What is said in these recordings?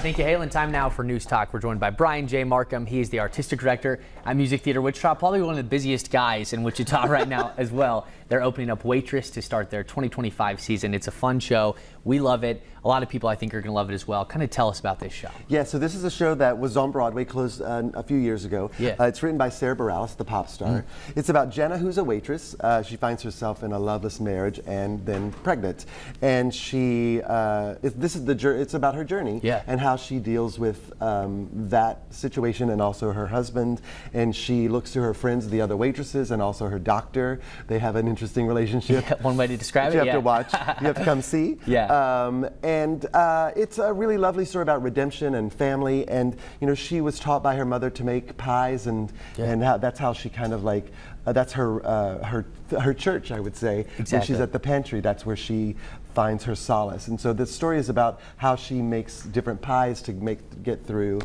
Thank you, Halen. Time now for Newstalk. We're joined by Brian J. Marcum. He is the artistic director at Music Theatre Wichita, probably one of the busiest guys in Wichita right now as well. They're opening up Waitress to start their 2025 season. It's a fun show. We love it. A lot of people, I think, are going to love it as well. Kind of tell us about this show. Yeah, so this is a show that was on Broadway, closed a few years ago. Yeah. It's written by Sarah Bareilles, the pop star. It's about Jenna, who's a waitress. She finds herself in a loveless marriage and then pregnant. And she, it's about her journey and how she deals with that situation and also her husband. And she looks to her friends, the other waitresses, and also her doctor. They have an interesting relationship. Yeah, one way to describe it. You have to watch. You have to come see. And it's a really lovely story about redemption and family. And you know, she was taught by her mother to make pies, and that's how she kind of like that's her church, I would say. Exactly. When she's at the pantry, that's where she finds her solace. And so the story is about how she makes different pies to get through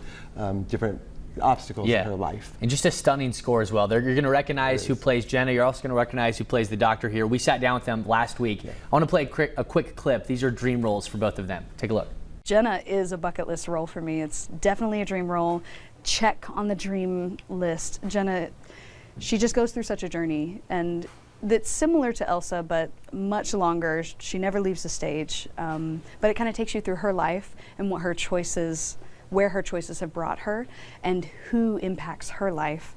different obstacles in her life. And just a stunning score as well. You're going to recognize who plays Jenna. You're also going to recognize who plays the doctor here. We sat down with them last week. I want to play a quick clip. These are dream roles for both of them. Take a look. Jenna is a bucket list role for me. It's definitely a dream role. Check on the dream list. Jenna, she just goes through such a journey, and that's similar to Elsa, but much longer. She never leaves the stage, but it kind of takes you through her life and what her choices, where her choices have brought her, and who impacts her life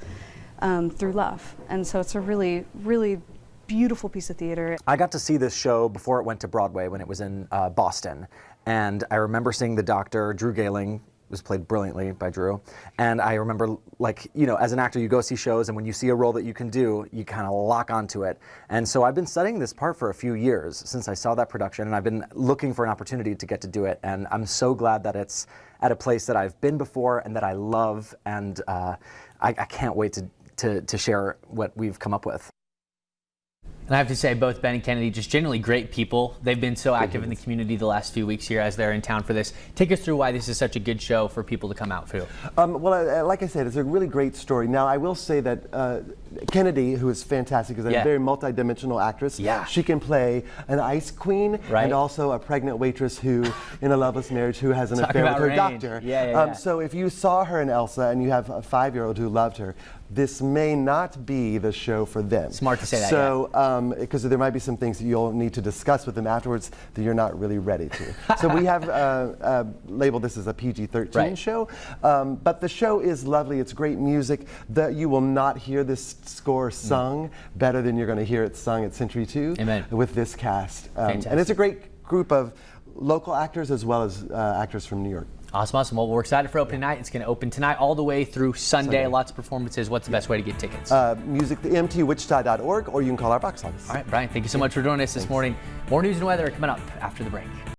through love. And so it's a really, really beautiful piece of theater. I got to see this show before it went to Broadway when it was in Boston, and I remember seeing the doctor, Drew Gehling, was played brilliantly by Drew. And I remember, like, you know, as an actor, you go see shows, and when you see a role that you can do, you kind of lock onto it. And so I've been studying this part for a few years since I saw that production, and I've been looking for an opportunity to get to do it. And I'm so glad that it's at a place that I've been before and that I love, and I can't wait to share what we've come up with. And I have to say, both Ben and Kennedy, just generally great people. They've been so active in the community the last few weeks here as they're in town for this. Take us through why this is such a good show for people to come out for. Well, like I said, it's a really great story. Now, I will say that Kennedy, who is fantastic, is a very multi-dimensional actress. She can play an ice queen and also a pregnant waitress who, in a loveless marriage, who has an affair with her doctor. So if you saw her in Elsa and you have a 5-year-old who loved her, this may not be the show for them. Smart to say that. So, because there might be some things that you'll need to discuss with them afterwards that you're not really ready to. So we have labeled this as a PG-13 show, but the show is lovely. It's great music. You will not hear this score sung better than you're going to hear it sung at Century 2 with this cast. And it's a great group of local actors as well as actors from New York. Awesome. Well, we're excited for opening night. It's going to open tonight all the way through Sunday. Lots of performances. What's the best way to get tickets? MusicMTWichita.org, or you can call our box office. All right, Brian, thank you so much for joining us this morning. More news and weather coming up after the break.